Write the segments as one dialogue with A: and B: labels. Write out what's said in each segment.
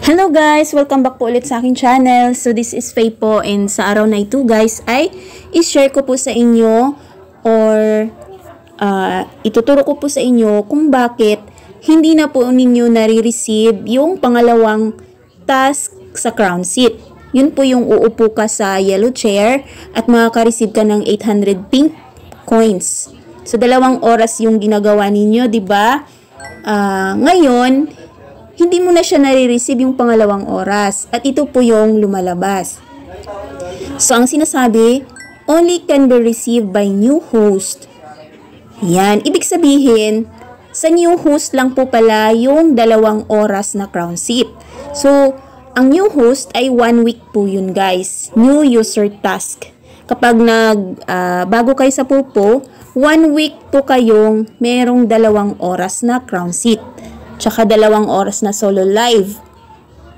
A: Hello guys! Welcome back po ulit sa aking channel. So this is Faye po, and sa araw na ito guys ay i-share ko po sa inyo or ituturo ko po sa inyo kung bakit hindi na po ninyo nare-receive yung pangalawang task sa crown seat. Yun po yung uupo ka sa yellow chair at makaka-receive ka ng 800 pink coins. So 2 oras yung ginagawa ninyo, di ba? Ngayon, hindi mo na siya nare-receive yung pangalawang oras. At ito po yung lumalabas. So, ang sinasabi, only can be received by new host. Yan. Ibig sabihin, sa new host lang po pala yung 2 oras na crown seat. So, ang new host ay 1 week po yun guys. New user task. Kapag bago kayo sa pupo, 1 week po kayong merong 2 oras na crown seat. Tsaka 2 oras na solo live.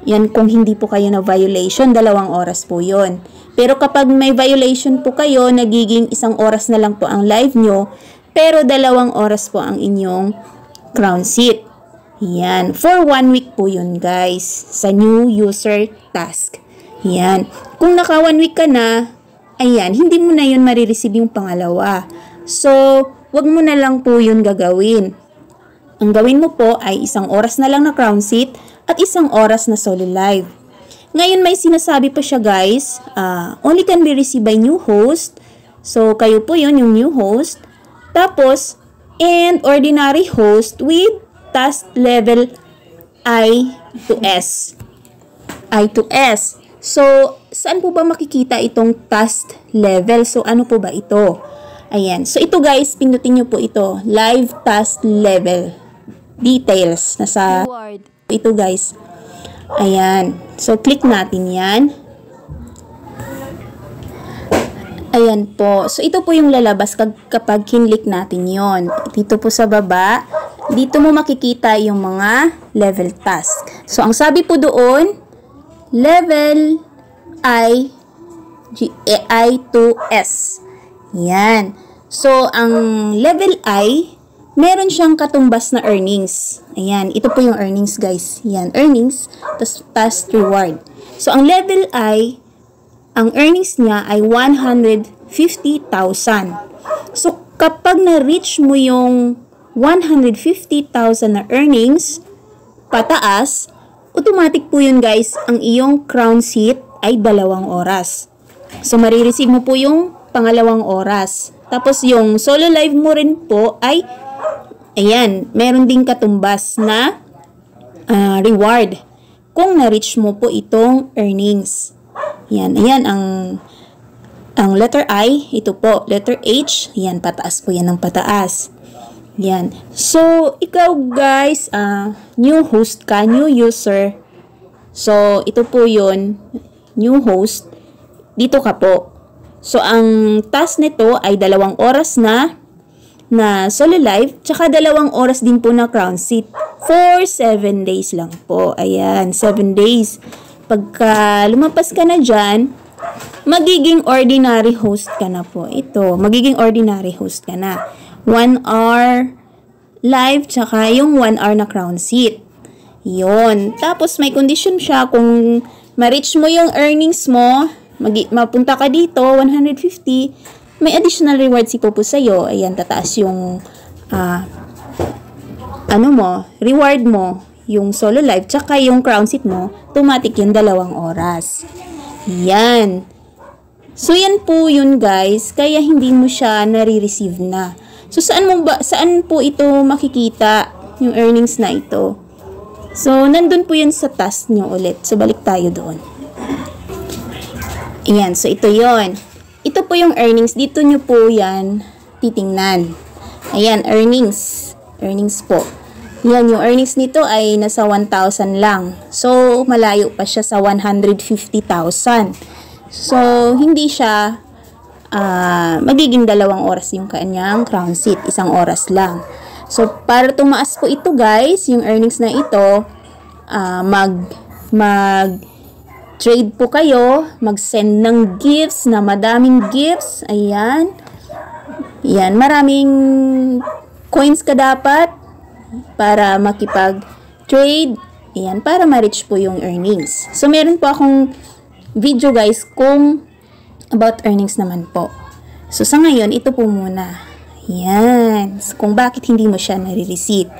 A: Yan kung hindi po kayo na violation, 2 oras po yon. Pero kapag may violation po kayo, nagiging 1 oras na lang po ang live nyo, pero 2 oras po ang inyong crown seat. Yan. For 1 week po yun guys, sa new user task. Yan. Kung naka 1 week ka na, ayan, hindi mo na yun marireceive yung pangalawa. So, wag mo na lang po yun gagawin. Ang gawin mo po ay 1 oras na lang na crown seat at 1 oras na solo live. Ngayon may sinasabi pa siya guys, only can be received by new host. So kayo po yun, yung new host. Tapos, and ordinary host with task level I to S. I to S. So, saan po ba makikita itong task level? So, ano po ba ito? Ayan. So, ito guys, pindutin nyo po ito. Live task level. Details. Nasa ito guys. Ayan. So, click natin yan. Ayan po. So, ito po yung lalabas kapag kinlik natin yon. Dito po sa baba, dito mo makikita yung mga level task. So, ang sabi po doon, level I to S. Yan. So, ang level I, meron siyang katumbas na earnings. Ayan, ito po yung earnings guys. Yan, earnings, tas task reward. So, ang level I, ang earnings niya ay 150,000. So, kapag na-reach mo yung 150,000 na earnings, pataas, automatic po yun guys, ang iyong crown seat ay 2 oras. So, marireceive mo po yung pangalawang oras. Tapos, yung solo live mo rin po ay ayan, meron ding katumbas na reward kung na-reach mo po itong earnings. Yan, ayan ang letter I, ito po, letter H, yan, pataas po yan ng pataas. Yan. So, ikaw guys, new host ka, new user. So, ito po yun, new host, dito ka po. So, ang task nito ay 2 oras na solo live, tsaka 2 oras din po na crown seat for 7 days lang po. Ayan, 7 days. Pagka lumampas ka na dyan, magiging ordinary host ka na po. Ito, magiging ordinary host ka na. 1 hour live, tsaka yung 1 hour na crown seat. Yun. Tapos may condition siya, kung ma-reach mo yung earnings mo, mapunta ka dito, 150, may additional reward si Popo sa'yo. Ayan, tataas yung reward mo, yung solo live, tsaka yung crown seat mo, automatic yung 2 oras. Yan. So, yan po yun guys, kaya hindi mo siya nare-receive na. So, saan po ito makikita, yung earnings na ito? So, nandun po yun sa task nyo ulit. So, balik tayo doon. Ayan, so ito yon. Ito po yung earnings. Dito nyo po yan titingnan. Ayan, earnings. Earnings po. Yan, yung earnings nito ay nasa 1,000 lang. So, malayo pa siya sa 150,000. So, hindi siya magiging 2 oras yung kanyang crown seat. 1 oras lang. So, para tumaas po ito guys, yung earnings na ito, trade po kayo, mag-send ng gifts na madaming gifts. Ayan. Yan, maraming coins ka dapat para makipag-trade Ayan, para ma-reach po yung earnings. So, meron po akong video guys kung about earnings naman po. So, sa ngayon, ito po muna. Ayan. So, kung bakit hindi mo siya nare-receive.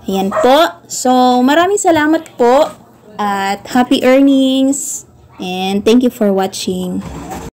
A: Ayan po. So, maraming salamat po at happy earnings and thank you for watching.